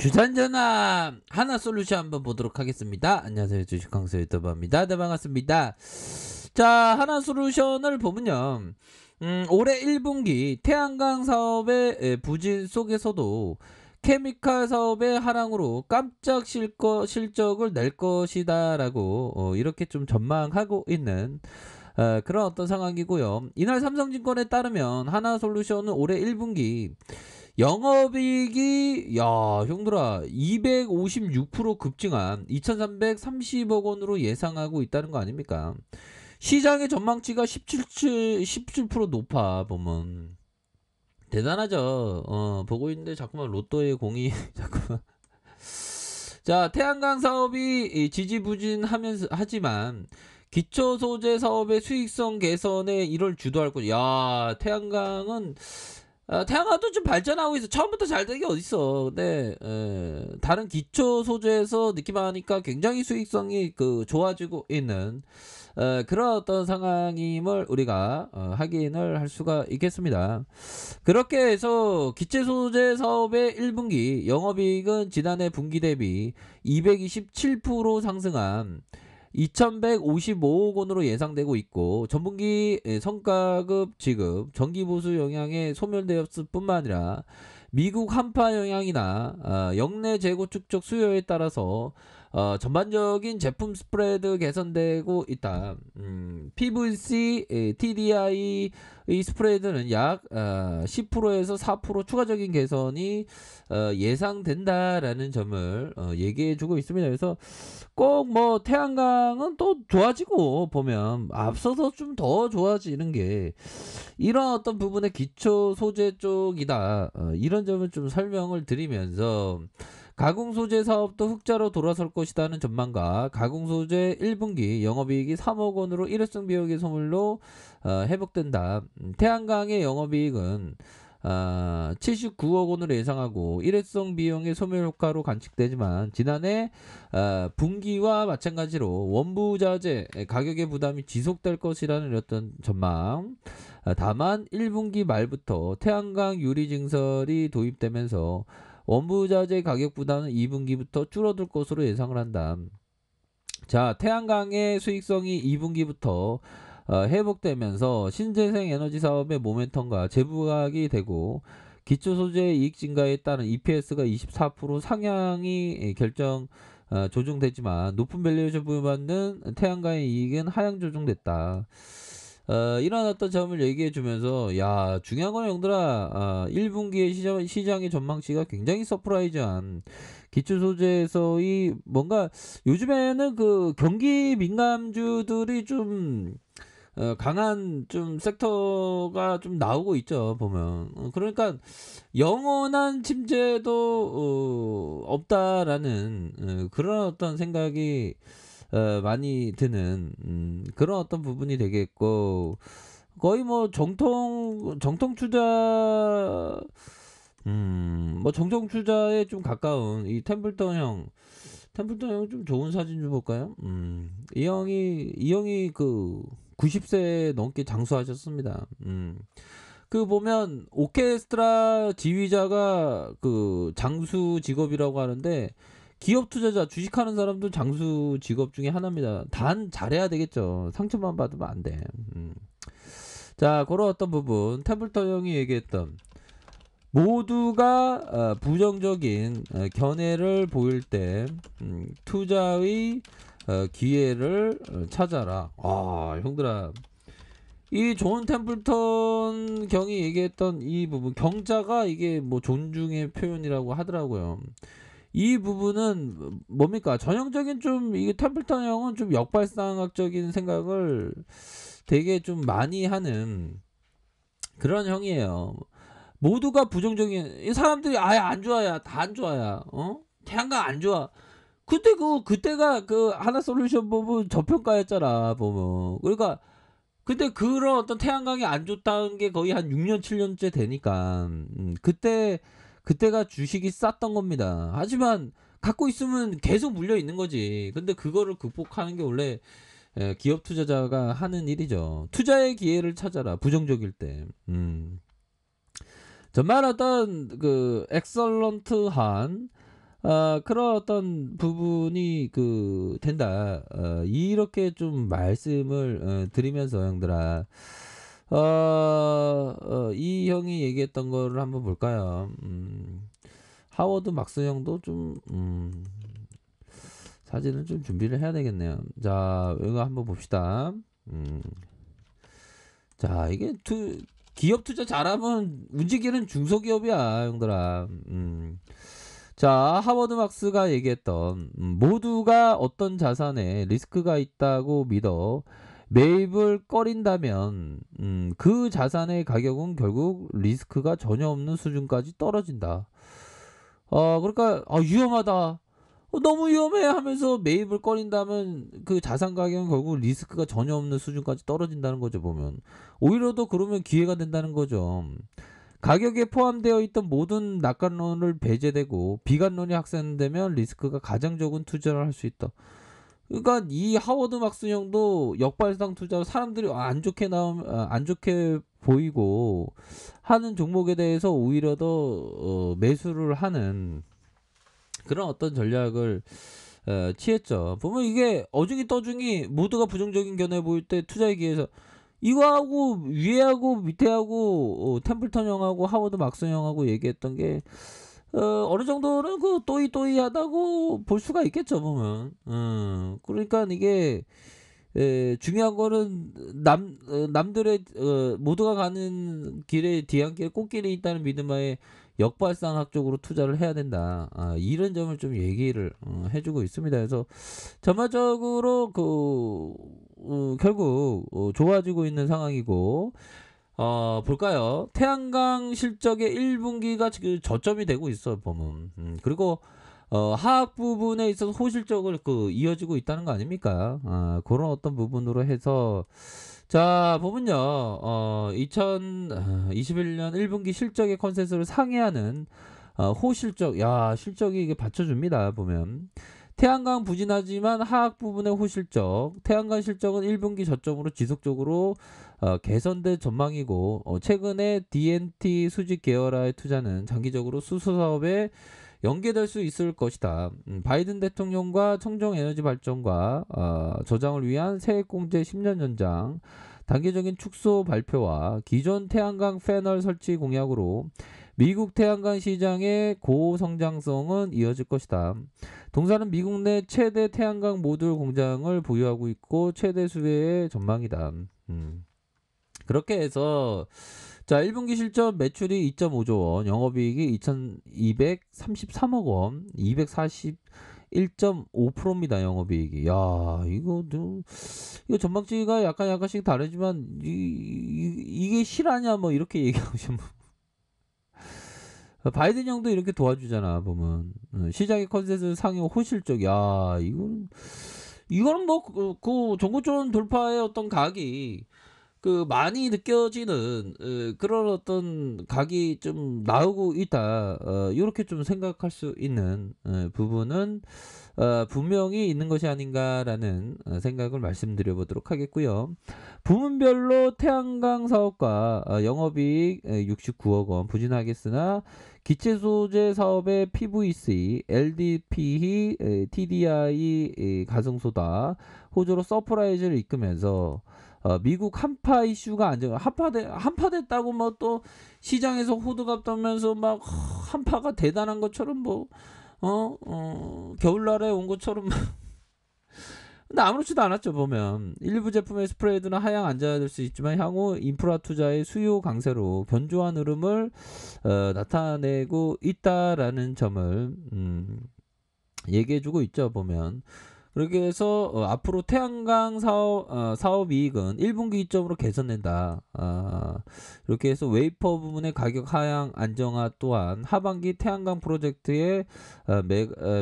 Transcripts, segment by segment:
주산전화 하나솔루션 한번 보도록 하겠습니다. 안녕하세요. 주식강사 유튜버입니다. 네, 반갑습니다. 자, 하나솔루션을 보면요. 올해 1분기 태양광 사업의 부진 속에서도 케미칼 사업의 하락으로 깜짝 실적을 낼 것이다라고 이렇게 좀 전망하고 있는 그런 어떤 상황이고요. 이날 삼성증권에 따르면 하나솔루션은 올해 1분기 영업이익이 형들아 256% 급증한 2330억 원으로 예상하고 있다는 거 아닙니까? 시장의 전망치가 17% 높아 보면 대단하죠. 보고 있는데 자꾸만 로또의 공이 자꾸만. 자, 태양광 사업이 지지부진하면서 하지만 기초 소재 사업의 수익성 개선에 이를 주도할 것. 야, 태양광도 좀 발전하고 있어. 처음부터 잘 된 게 어딨어. 근데 다른 기초 소재에서 느낌하니까 굉장히 수익성이 좋아지고 있는 그런 어떤 상황임을 우리가 확인을 할 수가 있겠습니다. 그렇게 해서 기체 소재 사업의 1분기 영업이익은 지난해 분기 대비 227% 상승한 2155억 원으로 예상되고 있고, 전분기 성과급 지급, 정기보수 영향에 소멸되었을 뿐만 아니라 미국 한파 영향이나 역내 재고 축적 수요에 따라서 전반적인 제품 스프레드 개선되고 있다. PVC, TDI 이 스프레드는 약 10%에서 4% 추가적인 개선이 예상된다라는 점을 얘기해주고 있습니다. 그래서 꼭 뭐 태양광은 또 좋아지고 보면 앞서서 좀 더 좋아지는 게 이런 어떤 부분의 기초 소재 쪽이다. 이런 점을 좀 설명을 드리면서 가공 소재 사업도 흑자로 돌아설 것이라는 전망과 가공 소재 1분기 영업이익이 3억 원으로 일회성 비용의 소멸로 회복된다. 태양광의 영업이익은 79억 원으로 예상하고 일회성 비용의 소멸 효과로 관측되지만 지난해 분기와 마찬가지로 원부자재 가격의 부담이 지속될 것이라는 어떤 전망. 다만 1분기 말부터 태양광 유리 증설이 도입되면서 원부자재 가격 부담은 2분기부터 줄어들 것으로 예상을 한다. 자, 태양광의 수익성이 2분기부터 회복되면서 신재생 에너지 사업의 모멘텀과 재부각이 되고 기초 소재 이익 증가에 따른 EPS가 24% 상향이 조정되지만 높은 밸류에이션 부여받는 태양광의 이익은 하향 조정됐다. 이런 어떤 점을 얘기해 주면서 중요한 건 형들아, 1분기의 시장의 전망치가 굉장히 서프라이즈한 기초 소재에서의 뭔가 요즘에는 경기 민감주들이 좀 강한 좀 섹터가 좀 나오고 있죠, 보면. 그러니까 영원한 침체도 없다라는 그런 어떤 생각이 많이 드는 그런 어떤 부분이 되겠고, 거의 뭐 정통 투자, 뭐 정통 투자에 좀 가까운 이 템플턴 형 좀 좋은 사진 좀 볼까요? 이 형이 90세 넘게 장수하셨습니다. 보면 오케스트라 지휘자가 장수 직업이라고 하는데, 기업 투자자 주식하는 사람도 장수 직업 중에 하나입니다. 단 잘해야 되겠죠. 상처만 받으면 안 돼. 자, 그런 어떤 부분 템플턴 형이 얘기했던 모두가 부정적인 견해를 보일 때 투자의 기회를 찾아라. 형들아, 이 존 템플턴 경이 얘기했던 이 부분, 경자가 이게 뭐 존중의 표현이라고 하더라고요. 이 부분은 뭡니까? 전형적인 좀 이게 템플턴 형은 좀 역발상학적인 생각을 되게 좀 많이 하는 그런 형이에요. 모두가 부정적인 이 사람들이 아예 안 좋아야, 다 안 좋아야. 태양광 안 좋아. 그때가 하나솔루션 보면 저평가였잖아, 보면. 그러니까 근데 그런 어떤 태양광이 안 좋다는 게 거의 한 6년 7년째 되니까 그때가 주식이 쌌던 겁니다. 하지만 갖고 있으면 계속 물려 있는 거지. 근데 그거를 극복하는 게 원래 기업 투자자가 하는 일이죠. 투자의 기회를 찾아라. 부정적일 때. 정말 어떤 엑설런트한 그런 어떤 부분이 된다. 이렇게 좀 말씀을 드리면서 형들아, 이 형이 얘기했던 거를 한번 볼까요? 하워드 막스 형도 좀 사진을 좀 준비를 해야 되겠네요. 자, 이거 한번 봅시다. 자, 이게 기업 투자 잘하면 움직이는 중소기업이야, 형들아. 자, 하워드 막스가 얘기했던 모두가 어떤 자산에 리스크가 있다고 믿어 매입을 꺼린다면 그 자산의 가격은 결국 리스크가 전혀 없는 수준까지 떨어진다. 그러니까 위험하다. 너무 위험해 하면서 매입을 꺼린다면 그 자산 가격은 결국 리스크가 전혀 없는 수준까지 떨어진다는 거죠, 보면. 오히려 더 그러면 기회가 된다는 거죠. 가격에 포함되어 있던 모든 낙관론을 배제되고 비관론이 확산되면 리스크가 가장 적은 투자를 할 수 있다. 그러니까 이 하워드 막스 형도 역발상 투자로 사람들이 안 좋게 보이고 하는 종목에 대해서 오히려 더 매수를 하는 그런 어떤 전략을 취했죠. 보면 이게 어중이 떠중이 모두가 부정적인 견해 보일 때 투자이기에서 이거하고 위에하고 밑에하고 템플턴 형하고 하워드 막스 형하고 얘기했던 게 어느 정도는 또이또이하다고 볼 수가 있겠죠, 보면. 그러니까 이게 중요한 거는 남들의 모두가 가는 길에 뒤안길에 꽃길이 있다는 믿음하에 역발상학적으로 투자를 해야 된다. 이런 점을 좀 얘기를 해주고 있습니다. 그래서 전반적으로 결국 좋아지고 있는 상황이고, 볼까요? 태양광 실적의 1분기가 지금 저점이 되고 있어, 보면. 그리고 하악 부분에 있어서 호실적을 이어지고 있다는 거 아닙니까? 그런 어떤 부분으로 해서 자, 보면요. 2021년 1분기 실적의 컨센서스를 상회하는 호실적, 야, 실적이 이게 받쳐줍니다. 보면. 태양광 부진하지만 하악 부분의 호실적, 태양광 실적은 1분기 저점으로 지속적으로 개선될 전망이고, 최근에 DNT 수직 계열화의 투자는 장기적으로 수소 사업에 연계될 수 있을 것이다. 바이든 대통령과 청정 에너지 발전과 저장을 위한 세액공제 10년 연장, 단계적인 축소 발표와 기존 태양광 패널 설치 공약으로 미국 태양광 시장의 고성장성은 이어질 것이다. 동사는 미국 내 최대 태양광 모듈 공장을 보유하고 있고 최대 수혜의 전망이다. 그렇게 해서 자, 1분기 실적 매출이 2.5조 원, 영업이익이 2,233억 원, 241.5%입니다. 영업이익이. 야, 이거 전망치가 약간씩 다르지만 이게 실화냐 뭐 이렇게 얘기하고 싶으면 바이든 형도 이렇게 도와주잖아, 보면. 시장의 컨센서스 상위 호실적. 야, 이거는 뭐 정고점 돌파의 어떤 각이 많이 느껴지는 그런 어떤 각이 좀 나오고 있다. 이렇게 좀 생각할 수 있는 부분은 분명히 있는 것이 아닌가라는 생각을 말씀드려 보도록 하겠고요. 부문별로 태양광 사업과 영업이익 69억 원 부진하겠으나 기체 소재 사업의 PVC, LDPE, TDI 가성소다 호조로 서프라이즈를 이끌면서 미국 한파 이슈가 한파됐다고 뭐 또 시장에서 호들갑 떨면서 막 한파가 대단한 것처럼 뭐 겨울날에 온 것처럼 근데 아무렇지도 않았죠. 보면 일부 제품의 스프레드는 하향 안정화될 수 있지만 향후 인프라 투자의 수요 강세로 견조한 흐름을 나타내고 있다라는 점을 얘기해주고 있죠. 보면 그렇게 해서 앞으로 태양광 사업 이익은 1분기 기점으로 개선된다. 이렇게 해서 웨이퍼 부분의 가격 하향 안정화 또한 하반기 태양광 프로젝트의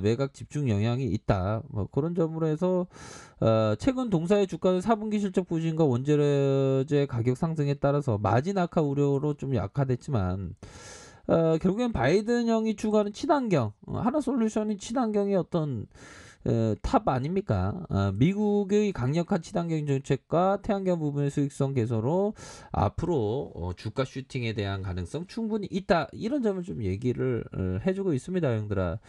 매각 집중 영향이 있다. 뭐 그런 점으로 해서 최근 동사의 주가는 4분기 실적 부진과 원재료재 가격 상승에 따라서 마진 악화 우려로 좀 약화됐지만 결국엔 바이든 형이 추구하는 친환경, 하나솔루션이 친환경의 어떤 탑 아닙니까? 미국의 강력한 친환경 정책과 태양광 부분의 수익성 개선으로 앞으로 주가 슈팅에 대한 가능성 충분히 있다. 이런 점을 좀 얘기를 해주고 있습니다, 형들아.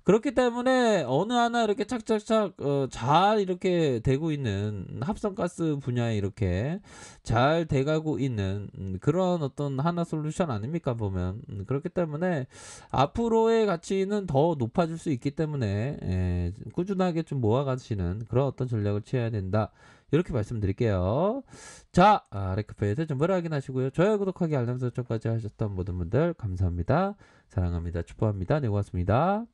그렇기 때문에 어느 하나 이렇게 착착착 잘 이렇게 되고 있는 합성가스 분야에 이렇게 잘 돼가고 있는 그런 어떤 하나 솔루션 아닙니까 보면. 그렇기 때문에 앞으로의 가치는 더 높아질 수 있기 때문에 꾸준하게 좀 모아가시는 그런 어떤 전략을 취해야 된다. 이렇게 말씀드릴게요. 자, 레크페이트 정보를 확인하시고요. 좋아요, 구독하기, 알람 설정까지 하셨던 모든 분들 감사합니다. 사랑합니다. 축복합니다. 네, 고맙습니다.